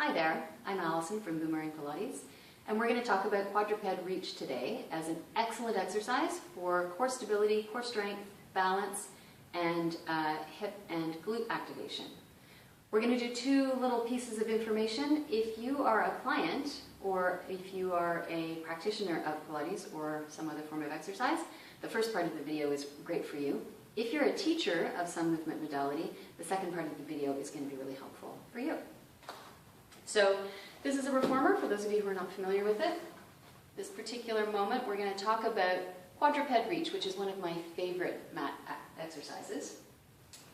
Hi there, I'm Alison from Boomerang Pilates, and we're going to talk about quadruped reach today as an excellent exercise for core stability, core strength, balance, and hip and glute activation. We're going to do two little pieces of information. If you are a client or if you are a practitioner of Pilates or some other form of exercise, the first part of the video is great for you. If you're a teacher of some movement modality, the second part of the video is going to be really helpful for you. So this is a reformer, for those of you who are not familiar with it. This particular moment, we're going to talk about quadruped reach, which is one of my favorite mat exercises.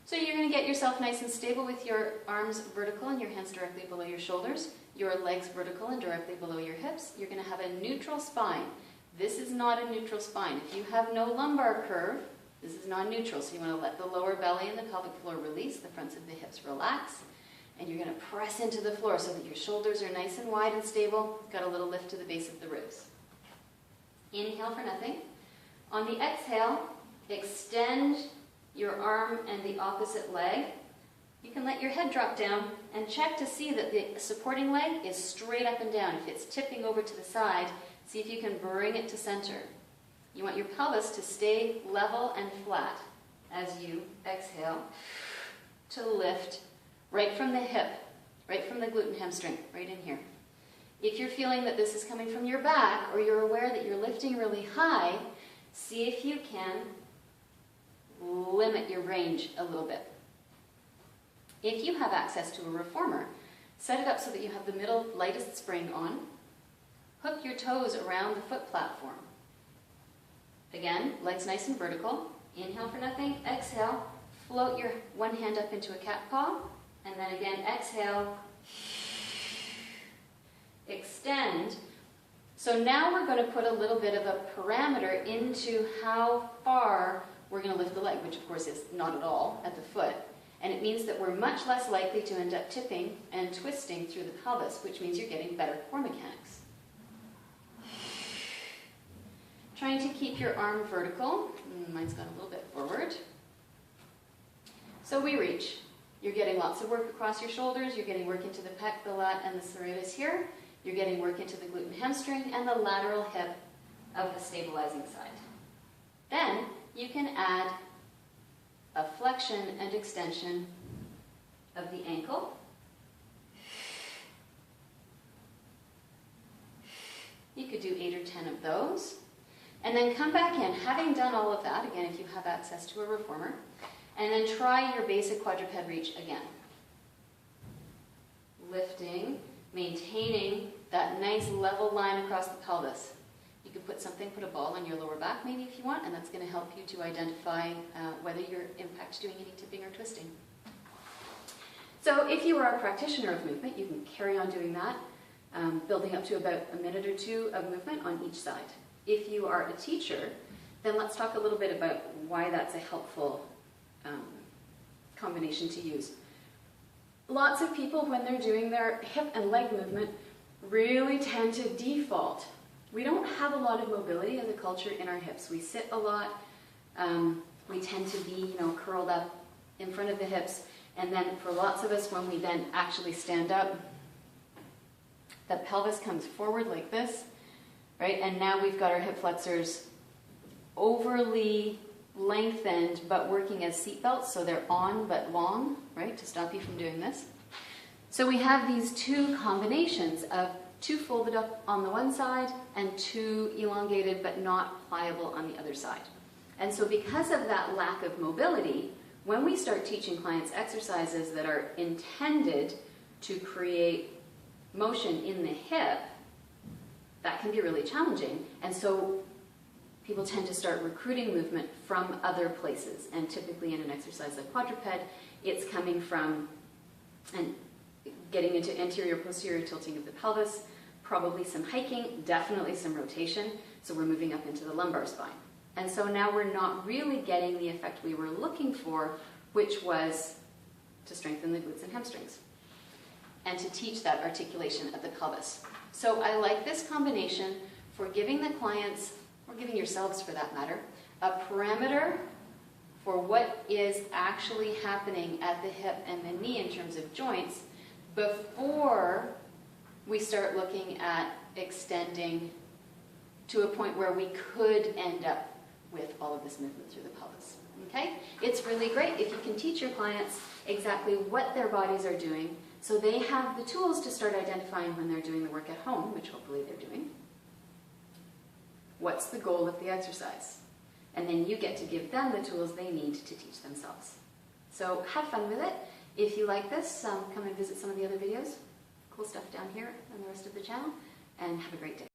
So you're going to get yourself nice and stable with your arms vertical and your hands directly below your shoulders, your legs vertical and directly below your hips. You're going to have a neutral spine. This is not a neutral spine. If you have no lumbar curve, this is non-neutral, so you want to let the lower belly and the pelvic floor release, the fronts of the hips relax. And you're going to press into the floor so that your shoulders are nice and wide and stable. Got a little lift to the base of the ribs. Inhale for nothing. On the exhale, extend your arm and the opposite leg. You can let your head drop down and check to see that the supporting leg is straight up and down. If it's tipping over to the side, see if you can bring it to center. You want your pelvis to stay level and flat as you exhale to lift right from the hip, right from the glute and hamstring, right in here. If you're feeling that this is coming from your back or you're aware that you're lifting really high, see if you can limit your range a little bit. If you have access to a reformer, set it up so that you have the middle lightest spring on. Hook your toes around the foot platform. Again, legs nice and vertical. Inhale for nothing, exhale, float your one hand up into a cat paw. And then again, exhale, extend. So now we're going to put a little bit of a parameter into how far we're going to lift the leg, which of course is not at all at the foot. And it means that we're much less likely to end up tipping and twisting through the pelvis, which means you're getting better core mechanics. Trying to keep your arm vertical. Mine's gone a little bit forward. So we reach. You're getting lots of work across your shoulders. You're getting work into the pec, the lat, and the serratus here. You're getting work into the glute and hamstring and the lateral hip of the stabilizing side. Then you can add a flexion and extension of the ankle. You could do 8 or 10 of those. And then come back in, having done all of that, again, if you have access to a reformer, and then try your basic quadruped reach again. Lifting, maintaining that nice level line across the pelvis. You could put a ball on your lower back maybe if you want, and that's going to help you to identify whether you're in fact doing any tipping or twisting. So if you are a practitioner of movement, you can carry on doing that, building up to about a minute or two of movement on each side. If you are a teacher, then let's talk a little bit about why that's a helpful combination to use. Lots of people, when they're doing their hip and leg movement, really tend to default. We don't have a lot of mobility as a culture in our hips. We sit a lot. We tend to be, curled up in front of the hips. And then for lots of us, when we then actually stand up, the pelvis comes forward like this, right? And now we've got our hip flexors overly lengthened but working as seat belts, so they're on but long, right, to stop you from doing this. So we have these two combinations of two folded up on the one side and two elongated but not pliable on the other side. And so because of that lack of mobility, when we start teaching clients exercises that are intended to create motion in the hip, that can be really challenging. And so people tend to start recruiting movement from other places. And typically in an exercise like quadruped, it's coming from and getting into anterior-posterior tilting of the pelvis, probably some hiking, definitely some rotation. So we're moving up into the lumbar spine. And so now we're not really getting the effect we were looking for, which was to strengthen the glutes and hamstrings and to teach that articulation of the pelvis. So I like this combination for giving the clients, or giving yourselves for that matter, a parameter for what is actually happening at the hip and the knee in terms of joints, before we start looking at extending to a point where we could end up with all of this movement through the pelvis. Okay? It's really great if you can teach your clients exactly what their bodies are doing so they have the tools to start identifying when they're doing the work at home, which hopefully they're doing. What's the goal of the exercise? And then you get to give them the tools they need to teach themselves. So have fun with it. If you like this, come and visit some of the other videos. Cool stuff down here on the rest of the channel, and have a great day.